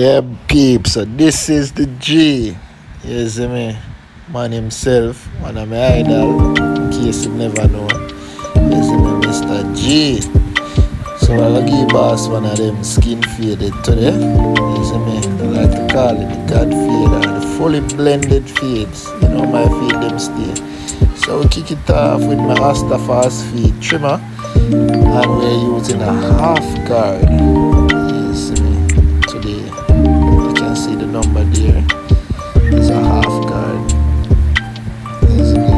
Yeah, peeps. So this is the G. You see me? Man himself, one of my idol. In case you never know. You see me, Mr. G. So I'll give boss one of them skin faded today. You see me? I like to call it the God fade or the fully blended fades. You know my fade them stay. So we kick it off with my Astafas feed trimmer. And we're using a half guard. You see me? Today. You can see the number there. It's a half guard. You see me?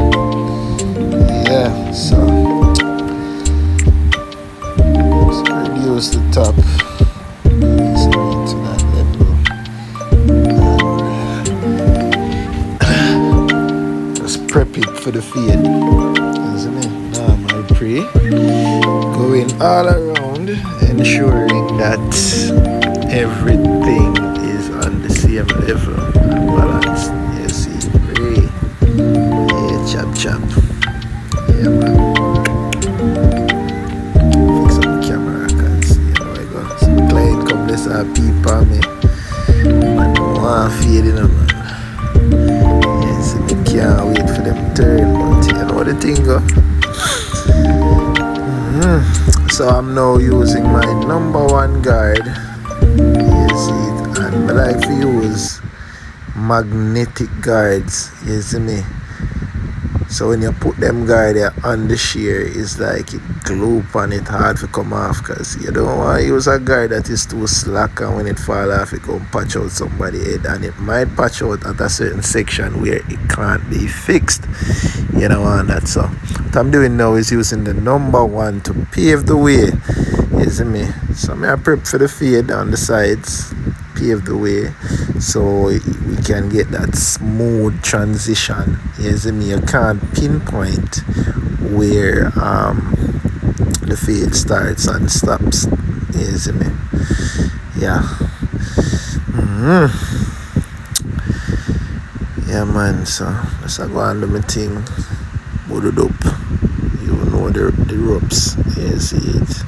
Yeah, so reduce the top. You see me to that level. And just prep it for the fade. You see me? Normal pre. Going all around, ensuring that everything is on the same level and balanced. You see, pre. Yeah, chop. Yeah, man. Fix up the camera, cause you know I got some client come this peep on me. Man, no one fading them, man. Yeah, see, me can't wait for them turn, but you know the thing go. So I'm now using my number one guard. You see it, and I like to use magnetic guards. You see me? So when you put them guard on the shear, it's like it glue on it hard to come off, because you don't want to use a guard that is too slack, and when it fall off it go patch out somebody's head, and it might patch out at a certain section where it can't be fixed. You don't want that. So what I'm doing now is using the number one to pave the way. You see me? So I prep for the fade on the sides, pave the way, so we can get that smooth transition. You see me? You can't pinpoint where the fade starts and stops. You see me? Yeah. Yeah, man. So let's go on do my thing. Put it up. You know the ropes. You see it?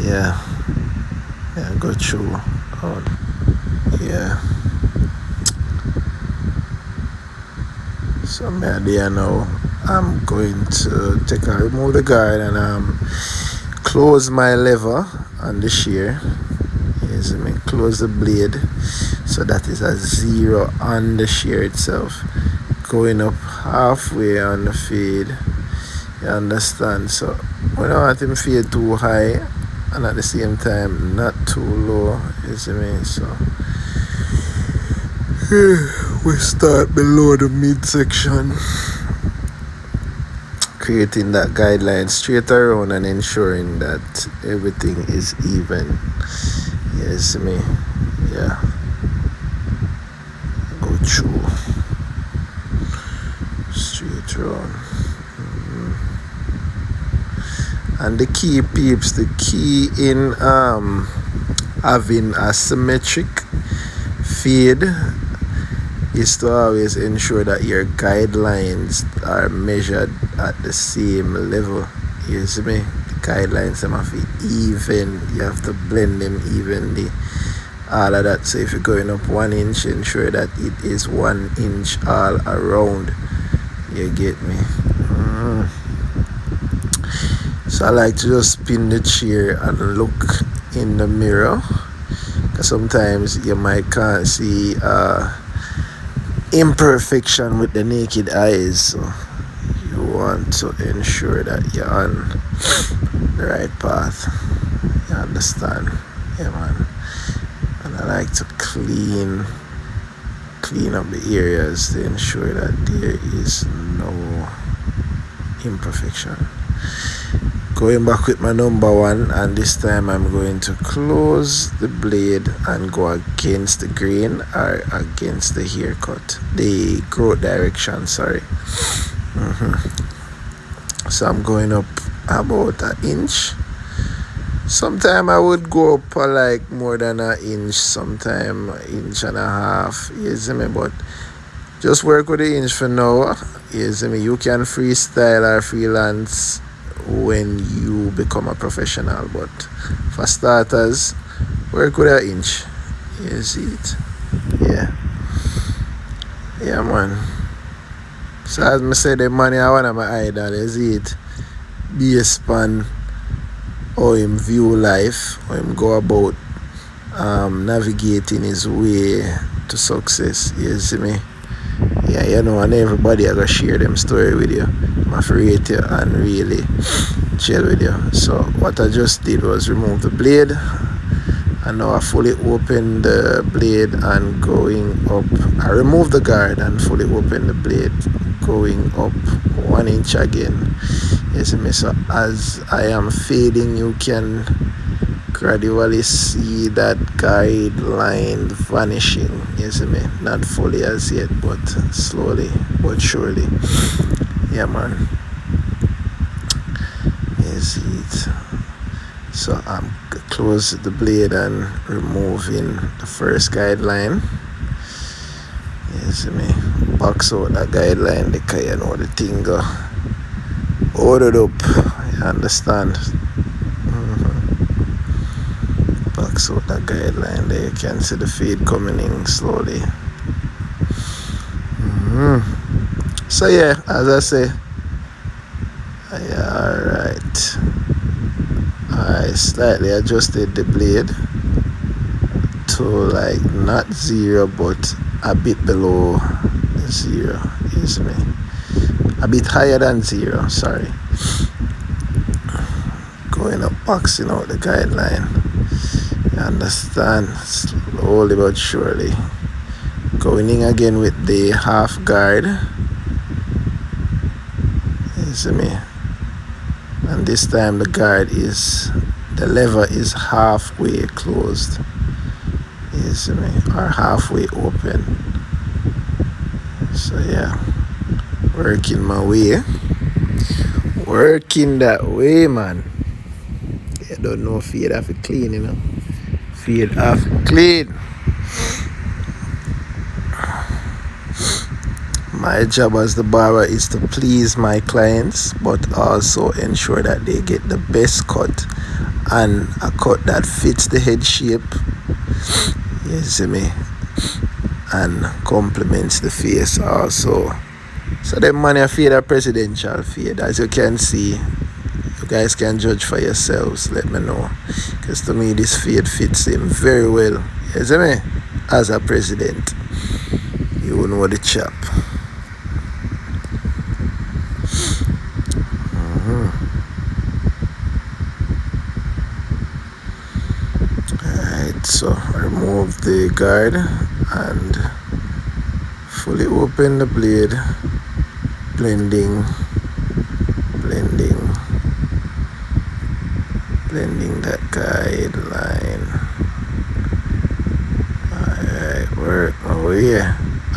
Yeah. Yeah, go through. Oh, yeah. So I'm there now. I'm going to remove the guard and close my lever on the shear. You see me? Close the blade. So that is a 0 on the shear itself. Going up halfway on the fade. You understand? So we don't want him fade too high and at the same time not too low. You see me? So we start below the midsection, creating that guideline straight around and ensuring that everything is even. You see me? Yeah. Go through straight around. And the key, peeps, the key in having a symmetric fade is to always ensure that your guidelines are measured at the same level. You see me? The guidelines have to be even. You have to blend them evenly. All of that. So if you're going up 1 inch, ensure that it is 1 inch all around. You get me? So I like to just spin the chair and look in the mirror, because sometimes you might can't see imperfection with the naked eyes. So you want to ensure that you're on the right path. You understand? Yeah, man. And I like to clean up the areas to ensure that there is no imperfection. Going back with my number one, and this time I'm going to close the blade and go against the grain or against the haircut, the growth direction, sorry. So I'm going up about 1 inch. Sometime I would go up like more than 1 inch, sometime 1.5 inches. You see me? But just work with the inch for now. You see me? You can freestyle or freelance when you become a professional, but for starters, work with 1 inch. You see it? Yeah. Yeah, man. So as I said, the money I want of my idol, you see it? Based on how him view life, how him go about navigating his way to success. You see me? Yeah, you know, and everybody I gonna share them story with you. I'm afraid you and really chill with you. So what I just did was remove the blade, and now I fully open the blade and going up. I remove the guard and fully open the blade, going up 1 inch again. You see me? So as I am fading, you can gradually see that guideline vanishing. You see me? Not fully as yet, but slowly but surely. Yeah, man. You see it? So I'm close the blade and removing the first guideline. You see me? Box out that guideline because you know the thing go ordered up. You understand? Box out that guideline there. You can see the feed coming in slowly. So yeah, as I say, alright. I slightly adjusted the blade to like not 0 but a bit below 0. You see me? A bit higher than 0, sorry. Going up, boxing out the guideline. You understand? Slowly but surely. Going in again with the half guard. You see me? And this time the lever is halfway closed. You see me? Or halfway open. So yeah, working my way. Working that way, man. You don't know fade have to clean, you know. Fade have to clean. My job as the barber is to please my clients, but also ensure that they get the best cut and a cut that fits the head shape. You see me? And complements the face also. So the money fade a presidential fade. As you can see, you guys can judge for yourselves. Let me know. Because to me this fade fits him very well. You see me? As a president. You know the chap. Alright, so remove the guard and fully open the blade, blending that guideline. Alright, work my way,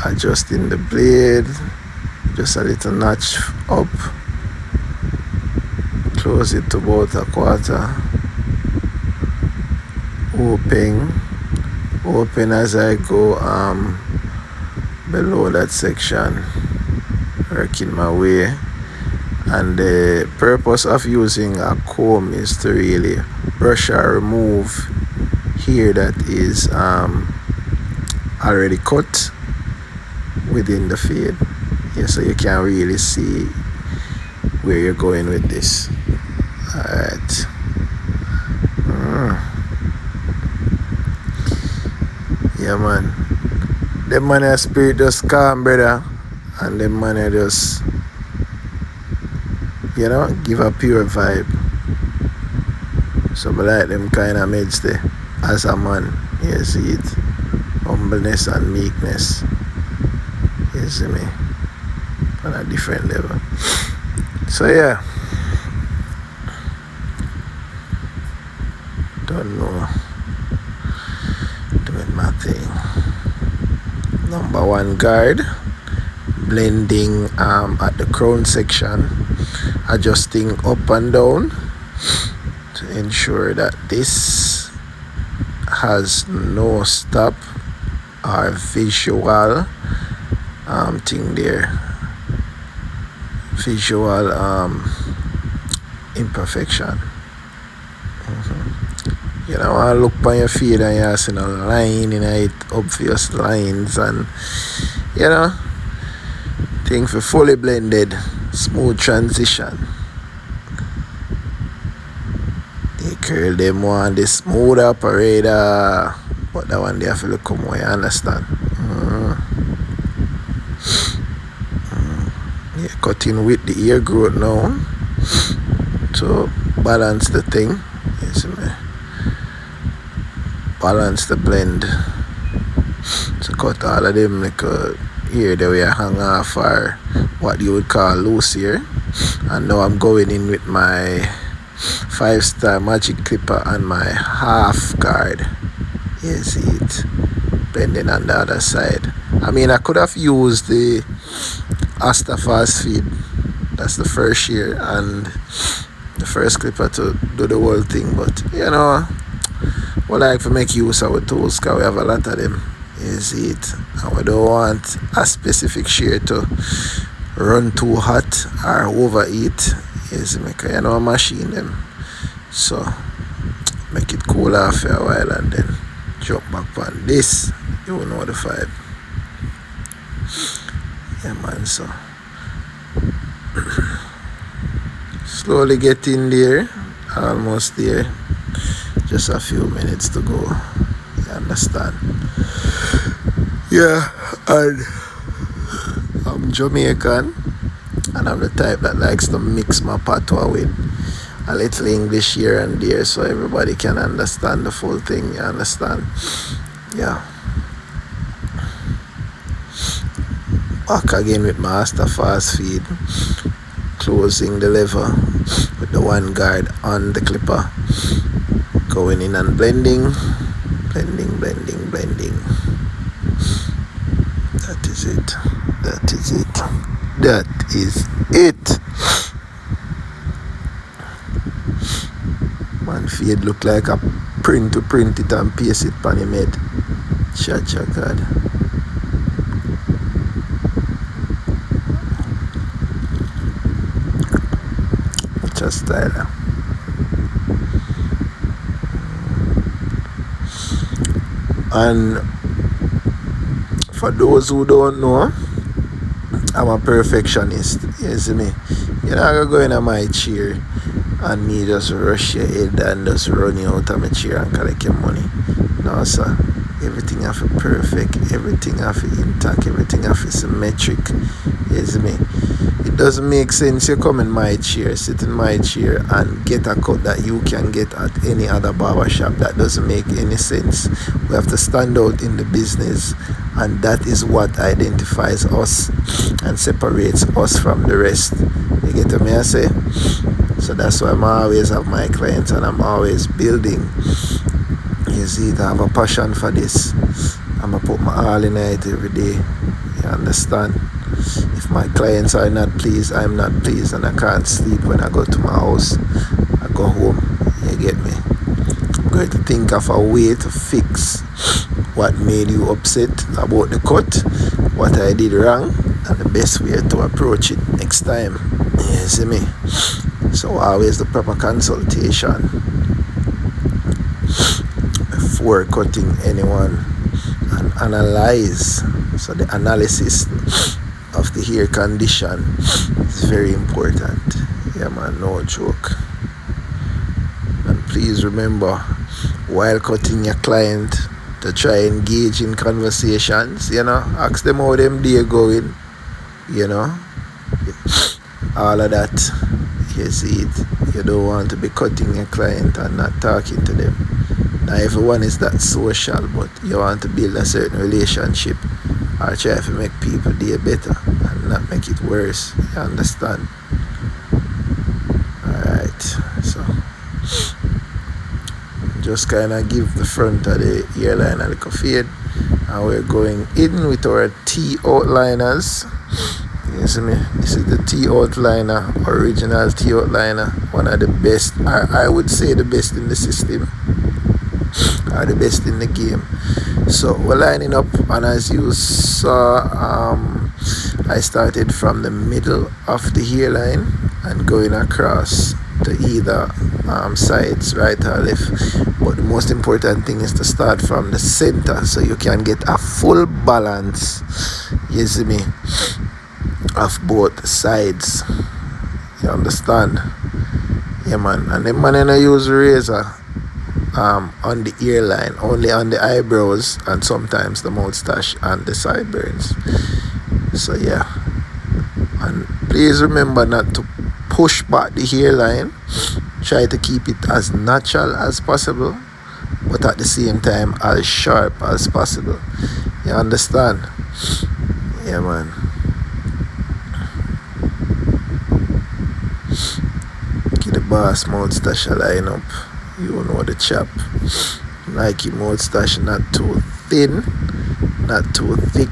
adjusting the blade, just a little notch up, close it to about a quarter, open as I go below that section, working my way. And the purpose of using a comb is to really brush or remove hair that is already cut within the fade. Yeah, so you can really see where you're going with this. Alright. Yeah, man. The man spirit just calm, brother. And the man just, you know, give a pure vibe. So I like them kind of meds there. As a man, you see it. Humbleness and meekness. You see me? On a different level. So yeah. Don't know. Doing my thing. Number 1 guard. Blending at the crown section. Adjusting up and down to ensure that this has no stop or visual thing there, visual imperfection. You know, I look on your feed and you see a line in it, obvious lines, and you know, things for fully blended, smooth transition. The curl them want the smooth operator, but that one they have to look come where you understand. Yeah, cutting with the ear growth now to balance the thing. You see me? Balance the blend. To cut all of them like here that we hang off or what you would call loose here. And now I'm going in with my 5-star magic clipper and my half guard. You see it? Blending on the other side. I mean, I could have used the Asta Fast Feed. That's the first year and the first clipper to do the whole thing. But, you know, we like to make use of our tools because we have a lot of them. You see it? And we don't want a specific shear to run too hot or overheat. You see me? Because you know, machine them. So, make it cool off for a while and then jump back on this. You will know the vibe. Yeah, man, so slowly get in there. Almost there. Just a few minutes to go. You understand? Yeah, and I'm Jamaican, and I'm the type that likes to mix my patois with a little English here and there so everybody can understand the full thing. You understand? Yeah. Back again with my Asta Fast Feed, closing the lever with the one guard on the clipper, going in and blending. That is it. Man, feed look like a print to print it and paste it on him head. Cha God. Just style. And for those who don't know, I'm a perfectionist. You see me? You're not gonna go in my chair and me just rush your head and just run you out of my chair and collect your money. No, sir. Everything have to be perfect, everything have to be intact, everything have to be symmetric. You see me? It doesn't make sense you come in my chair, sit in my chair and get a cut that you can get at any other barber shop. That doesn't make any sense. We have to stand out in the business, and that is what identifies us and separates us from the rest. You get what I say? So that's why I'm always have my clients and I'm always building. You see, I have a passion for this. I'm going to put my all in it every day. You understand? If my clients are not pleased, I'm not pleased, and I can't sleep when I go to my house. I go home. You get me? I'm going to think of a way to fix what made you upset about the cut, what I did wrong, and the best way to approach it next time. You see me? So always the proper consultation before cutting anyone, and analyze. So the analysis of the hair condition is very important. Yeah, man, no joke. And please remember, while cutting your client, to try engage in conversations, you know, ask them how them day going, you know, all of that. You see it, you don't want to be cutting your client and not talking to them. Now everyone is that social, but you want to build a certain relationship or try to make people day better and not make it worse. You understand? Alright, so just kind of give the front of the hairline a little fade, and we're going in with our T outliners. You see me? This is the T outliner, original T outliner, one of the best, I would say the best in the system, or the best in the game. So we're lining up, and as you saw, I started from the middle of the hairline and going across to either sides, right or left. But the most important thing is to start from the center so you can get a full balance, you see me, of both sides. You understand? Yeah, man. And the man I use razor on the earline, only on the eyebrows, and sometimes the moustache and the sideburns. So yeah. And please remember not to push back the hairline. Try to keep it as natural as possible, but at the same time as sharp as possible. You understand? Yeah, man. Get the boss moustache line up. You know the chap. Like your moustache not too thin, not too thick.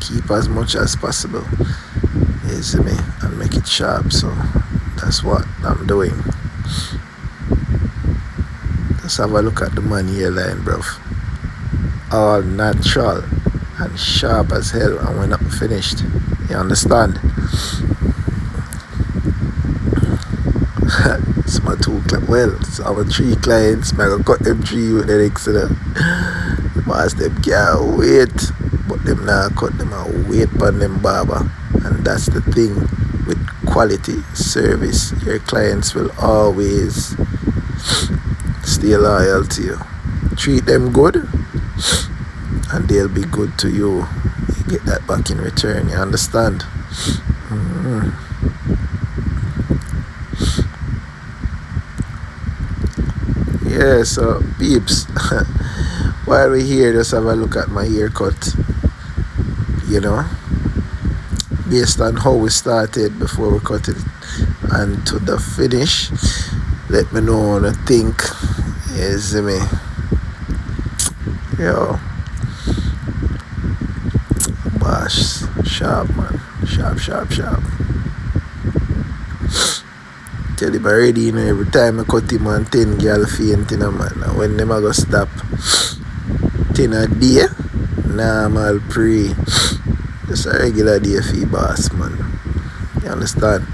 Keep as much as possible. You see me? And make it sharp. So that's what I'm doing. Just have a look at the man hairline, bruv. All natural and sharp as hell, and we're not finished. You understand? It's my 2 clients. Well, it's our 3 clients. I'm gonna cut them 3 with the next. The boss them can't wait, but them now cut them and wait for them barber. And that's the thing with quality service. Your clients will always stay loyal to you. Treat them good and they'll be good to you. You get that back in return. You understand? Yeah, so peeps, while we're here, just have a look at my haircut. You know, based on how we started before we cut it and to the finish. Let me know what you think. You see me? Yo, bosh, sharp, man. Sharp. Tell him already, you know, every time I cut him on 10 girl faint, you know, man. And when them I go stop 10 a day, normal pre. Just a regular day for your boss, man. You understand?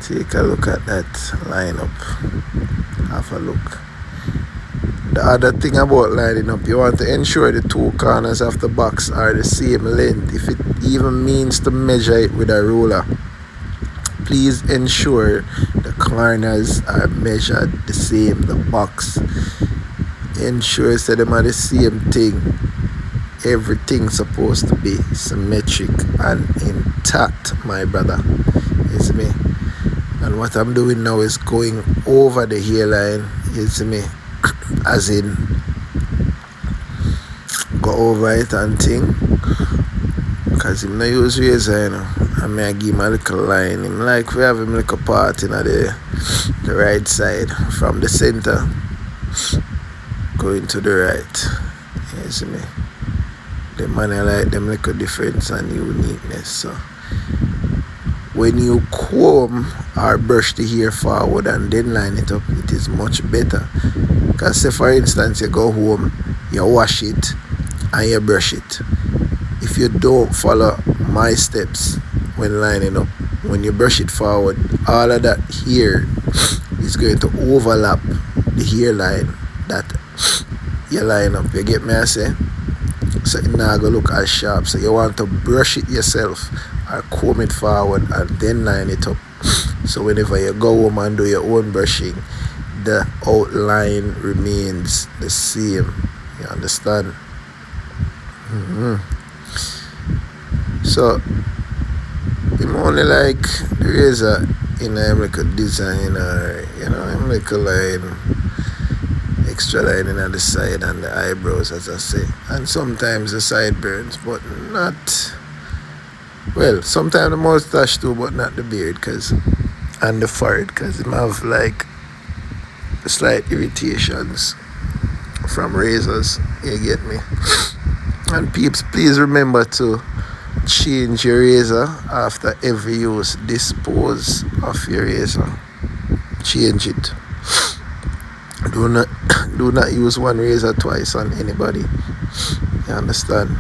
Take a look at that lineup. Have a look. The other thing about lining up, you want to ensure the 2 corners of the box are the same length. If it even means to measure it with a ruler, please ensure the corners are measured the same. The box, ensure that them are the same thing. Everything's supposed to be symmetric and intact, my brother. You see me? And what I'm doing now is going over the hairline. You see me? As in, go over it and thing. Because him no use razor, you know. I may give him a little line. Him like we have him like a part in the right side. From the center, going to the right. You see me? The man I like them like a difference and uniqueness. So when you comb or brush the hair forward and then line it up, it is much better. Because say for instance you go home, you wash it and you brush it. If you don't follow my steps when lining up, when you brush it forward, all of that hair is going to overlap the hairline that you line up. You get me I say? So it now go look as sharp. So you want to brush it yourself or comb it forward and then line it up. So whenever you go home and do your own brushing, the outline remains the same. You understand? So I'm only like the razor in like a design or I'm like a line, extra line on the side and the eyebrows, as I say, and sometimes the sideburns, but not. Well, sometimes the mustache too, but not the beard, and the forehead, because it have like slight irritations from razors. You get me? And peeps, please remember to change your razor after every use. Dispose of your razor. Change it. Do not do not use one razor twice on anybody. You understand?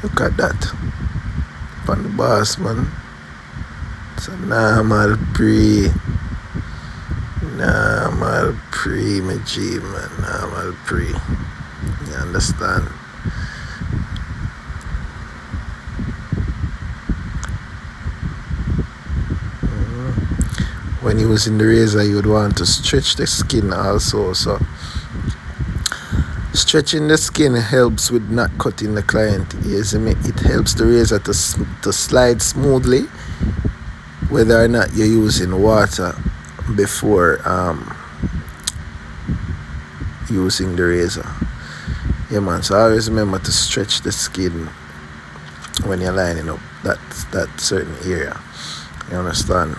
Look at that. On the boss, man. It's a normal pre. Normal pre, my G, man. Normal pre. You understand? When using the razor, you would want to stretch the skin also. So stretching the skin helps with not cutting the client. You see me? It helps the razor to slide smoothly, whether or not you're using water before using the razor. Yeah, man. So always remember to stretch the skin when you're lining up that certain area. You understand?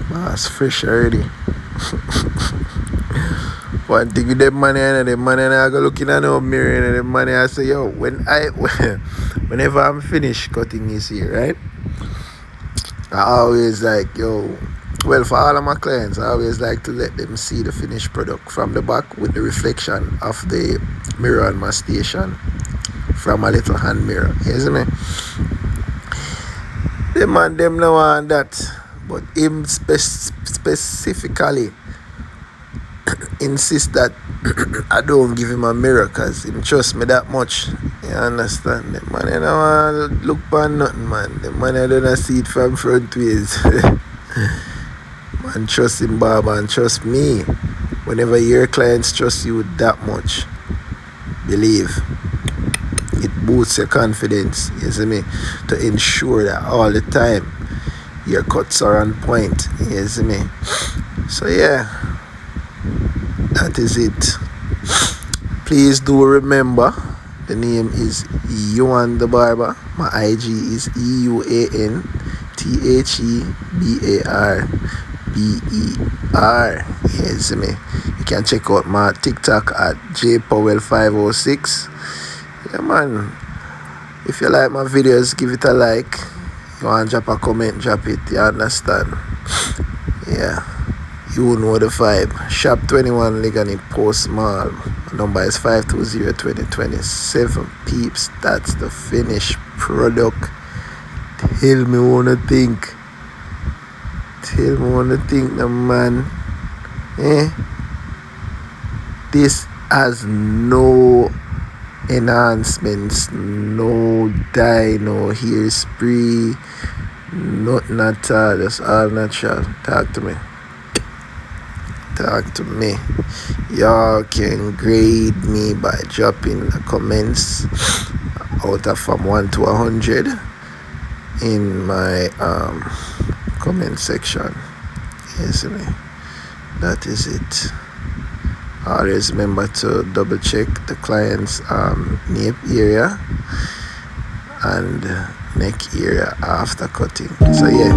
That's fresh already. One thing with them money and them money, and I go looking at no mirror and them money, I say, yo, whenever I'm finished cutting this here, right? I always like, yo, well, for all of my clients, I always like to let them see the finished product from the back with the reflection of the mirror on my station from a little hand mirror. You see me? Them and them no want that, but him specifically insist that I don't give him a mirror because he trust me that much. You understand? The man I don't want to look for nothing, man. The man I don't see it from front ways. Man, trust him, Baba, and trust me. Whenever your clients trust you that much, believe. It boosts your confidence, you see me? To ensure that all the time your cuts are on point, you see me? So yeah, that is it. Please do remember, the name is Euan the Barber. My IG is EUANTHEBARBER. You see me? You can check out my TikTok at JPowell506. Yeah, man. If you like my videos, give it a like. You want to drop a comment, drop it. You understand? Yeah. You know the vibe. Shop 21 Ligani Post Mall. Number is 520-2027. Peeps, that's the finished product. Tell me what you think. Tell me what you think, the man. This has no enhancements, no dye, no hairspray, nothing at all. That's all natural. Talk to me. Talk to me. Y'all can grade me by dropping the comments out of from 1 to 100 in my comment section. Yes, me. That is it. Always remember to double check the client's nape area and neck area after cutting. So yeah.